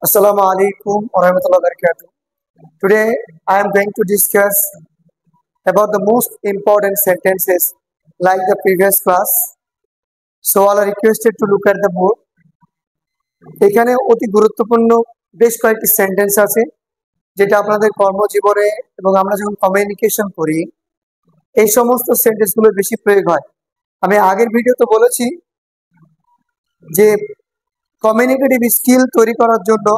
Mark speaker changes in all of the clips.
Speaker 1: Assalamu alaikum wa rahmatullahi wa barakatuh. Today I am going to discuss about the most important sentences like the previous class. So all are requested to look at the board. এখানে অতি গুরুত্বপূর্ণ বেশ কয়েকটি sentence আছে যেটা আপনাদের কর্মজীবনে এবং আমরা যখন কমিউনিকেশন করি এই সমস্ত সেন্টেন্সগুলো বেশি প্রয়োগ হয়। আমি আগের ভিডিওতে বলেছি যে কমিউনিকেটিভ স্কিল তৈরি করার জন্য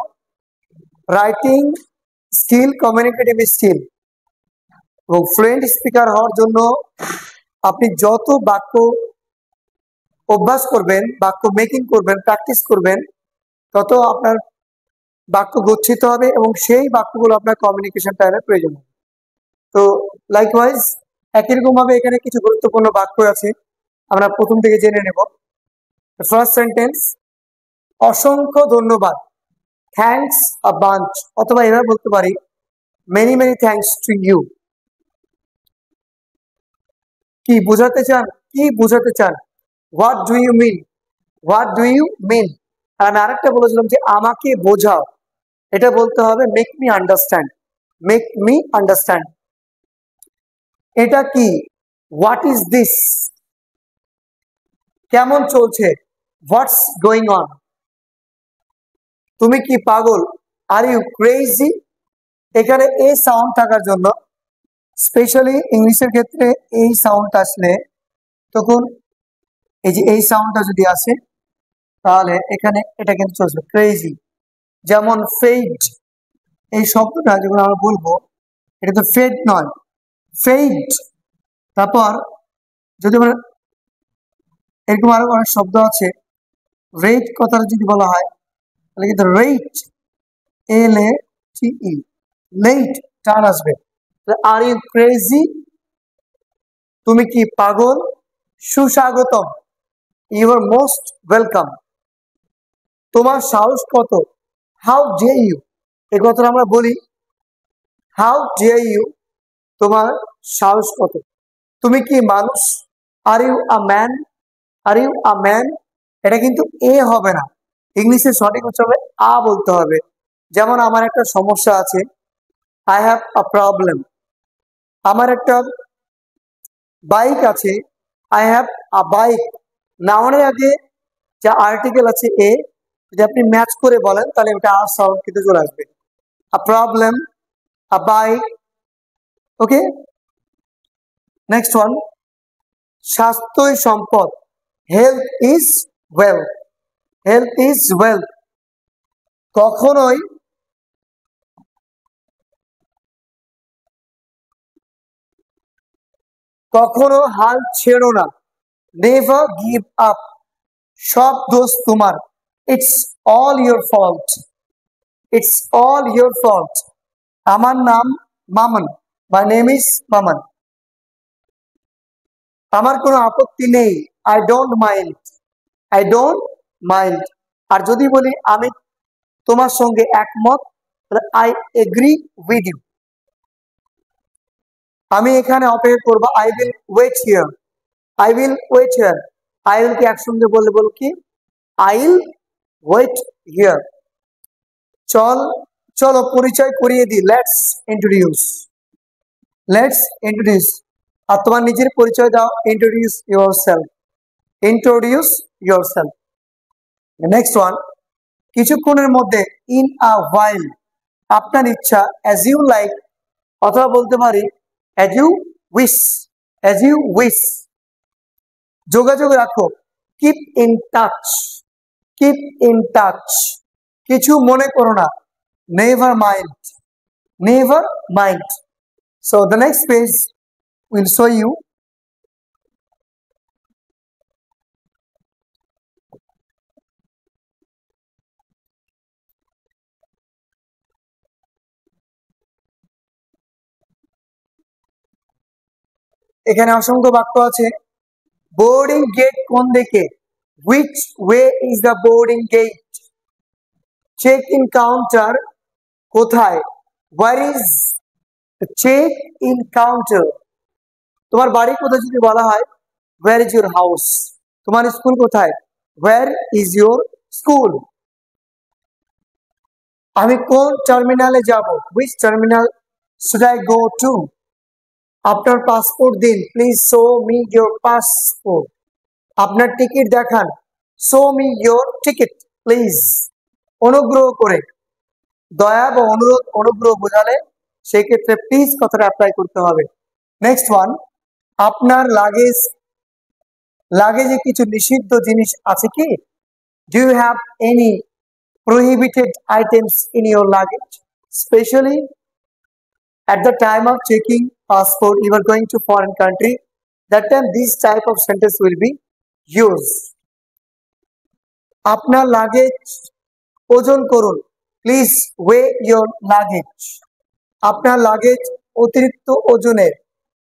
Speaker 1: রাইটিং স্কিল, কমিউনিকেটিভ স্কিল এবং ফ্লুয়েন্ট স্পিকার হওয়ার জন্য আপনি যত বাক্য অভ্যাস করবেন, বাক্য মেকিং করবেন, প্র্যাকটিস করবেন, তত আপনার বাক্য গচ্ছিত হবে এবং সেই বাক্যগুলো আপনার কমিউনিকেশন টাইমে প্রয়োজন হবে। তো লাইকওয়াইজ একই রকমভাবে এখানে কিছু গুরুত্বপূর্ণ বাক্য আছে, আমরা প্রথম থেকে জেনে নেব। ফার্স্ট সেন্টেন্স, অসংখ্য ধন্যবাদ, থ্যাঙ্কস আ বাঞ্চ, অথবা এভাবে বলতে পারি many many thanks to you. কি বোঝাতে চান? কি বোঝাতে চান? What do you mean? What do you mean? আর আমি আরেকটা বলেছিলাম যে আমাকে বোঝাও, এটা বলতে হবে make me understand. Make me understand. এটা কি? What is this? কেমন চলছে? What's going on? তুমি কি পাগল? আর ইউ ক্রেজি? এখানে এই সাউন্ড থাকার জন্য, স্পেশালি ইংলিশের ক্ষেত্রে এই সাউন্ড আসলে, তখন এই যে এই সাউন্ডটা যদি আসে তাহলে এখানে এটা কিন্তু চলছে ক্রেজি। যেমন ফেড, এই শব্দটা যখন আমরা বলবো এটা তো ফেড নয়, ফেড। তারপর যদি আমরা এরকম আরো অনেক শব্দ আছে, রেট কথাটা যদি বলা হয় তাহলে কিন্তু রেট, LATE, লেট টান আসবে। Are you crazy? তুমি কি পাগল? সুস্বাগতম, ইউ আর মোস্ট ওয়েলকাম। তোমার সাহস কত? How dare you? এই কথাটা আমরা বলি হাউ ডে ইউ, তোমার সাহস কত? তুমি কি মানুষ? Are you a man? Are you a man, এটা কিন্তু এ হবে না, ইংলিশে সঠিক হচ্ছে হবে আ বলতে হবে। যেমন আমার একটা সমস্যা আছে, আই হ্যাভ আ প্রবলেম। আমার একটা বাইক আছে, আই হ্যাভ আ বাইক। নাউনের আগে যা আর্টিকেল আছে এ, যদি আপনি ম্যাচ করে বলেন তাহলে এটা আর সাউন্ড কিন্তু চলে আসবে। আ প্রবলেম, আ বাইক। ওকে, নেক্সট ওয়ান, স্বাস্থ্যই সম্পদ, health is wealth. Health is wealth. কখনোই কখনো হাল ছেড়ো না, নেভার গিভ আপ। সব দোষ তোমার, it's all your fault. It's all your fault. আমার নাম Mamon, my name is Mamon. আমার কোনো আপত্তি নেই, I don't mind. I don't mind. আর যদি বলি আমি তোমার সঙ্গে একমত, তাহলে আই এগ্রি উইথ ইউ। আমি এখানে অপেক্ষা করবো, I will wait here. I will wait here. I will কি একসঙ্গে বললে বল কি? I will wait here. চল, চলো পরিচয় করিয়ে দিই, লেটস ইন্ট্রোডিউস। Let's introduce. আর তোমার নিজের পরিচয় দাও, introduce yourself. Introduce yourself. Next one, কিছুক্ষণের মধ্যে, ইন আ ওয়াইল, আপনার ইচ্ছা, অ্যাজ ইউ লাইক, অথবা বলতে পারি as you wish. As you wish. যোগাযোগ রাখো, keep in touch. Keep in touch. কিছু মনে করো না, never mind. Never mind. So the next page will show you এখানে অসংখ্য বাক্য আছে। বোর্ডিং গেট কোন দিকে? Which way is the boarding gate? Check in counter কোথায়? Where is check in counter? তোমার বাড়ি কোথায় যদি বলা হয়, হোয়ার ইজ ইউর হাউস? তোমার স্কুল কোথায়? Where is your school? আমি কোন টার্মিনালে যাব? Which terminal should I go to? আপনার পাসপোর্ট দিন, please show me your passport. আপনার টিকিট দেখান, show me your ticket please. অনুগ্রহ করে, দয়া বা অনুরোধ, অনুগ্রহ বোঝালে সেই ক্ষেত্রে প্লিজ কথাটা অ্যাপ্লাই করতে হবে। নেক্সট ওয়ান, আপনার লাগেজে কিছু নিষিদ্ধ জিনিস আছে কি? Do you have any prohibited items in your luggage, especially at the time of checking passport, you are going to foreign country, that time this type of sentence will be used. আপনার luggage ওজন করুন, please way your luggage. আপনার luggage অতিরিক্ত ওজনের,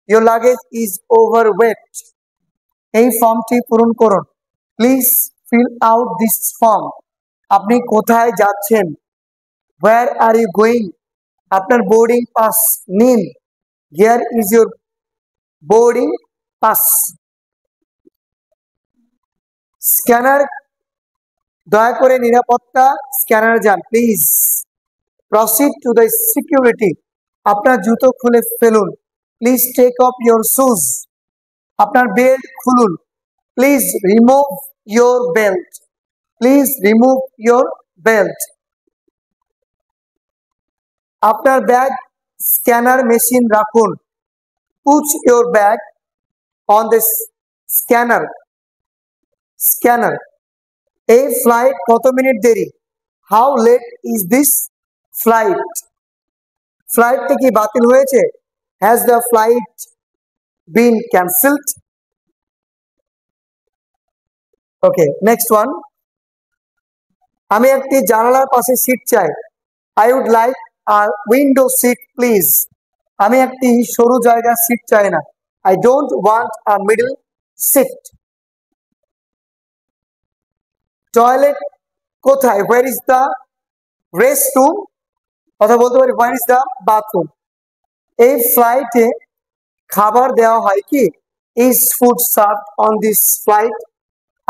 Speaker 1: your luggage is overweight. এই ফর্মটি পূরণ করুন, please fill out this form. আপনি কোথায় যাচ্ছেন? Where are you going? আপনার বোর্ডিং পাস নিন, here is your boarding pass. Scanner, দয়া করে নিরাপত্তা স্ক্যানার যান, please proceed to the security. আপনার জুতো খুলে ফেলুন, please take off your shoes. আপনার বেল্ট খুলুন, please remove your belt. Please remove your belt. আপনার ব্যাগ স্ক্যানার মেশিন রাখুন, put your bag on the scanner. এই ফ্লাইট কত মিনিট দেরি? How late is this flight? ফ্লাইটটা কি বাতিল হয়েছে? Has the flight been cancelled? Okay, next one, আমি একটি জানালার পাশে সিট চাই। I would like a window seat please. আমি একটি সরু জায়গার সিট চাই না। I don't want a middle seat. Toilet কোথায়? Where is the rest room? কথা বলতে পারি হোয়ার ইজ দ্য বাথরুম। এই ফ্লাইটে খাবার দেওয়া হয় কি? Is food served on this flight?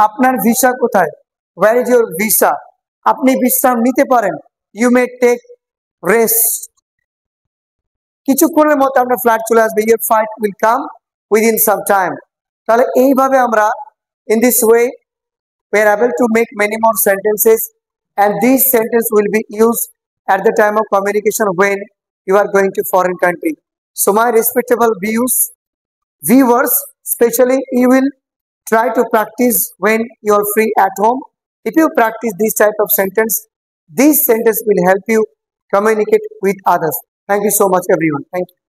Speaker 1: আপনার ভিসা কোথায়? Where is your visa? আপনি বিশ্রাম নিতে পারেন, ইউ মে টেক রেস্ট। কিছুক্ষণের মধ্যে আপনার ফ্লাইট চলে আসবে, your flight will come within some time. তাহলে এইভাবে আমরা in this way we are able to make many more sentences, and these sentences will be used at the time of communication when you are going to foreign country. So my respectable viewers, especially you will try to practice when you are free at home. If you practice this type of sentence, this sentence will help you communicate with others. Thank you so much everyone. Thank you.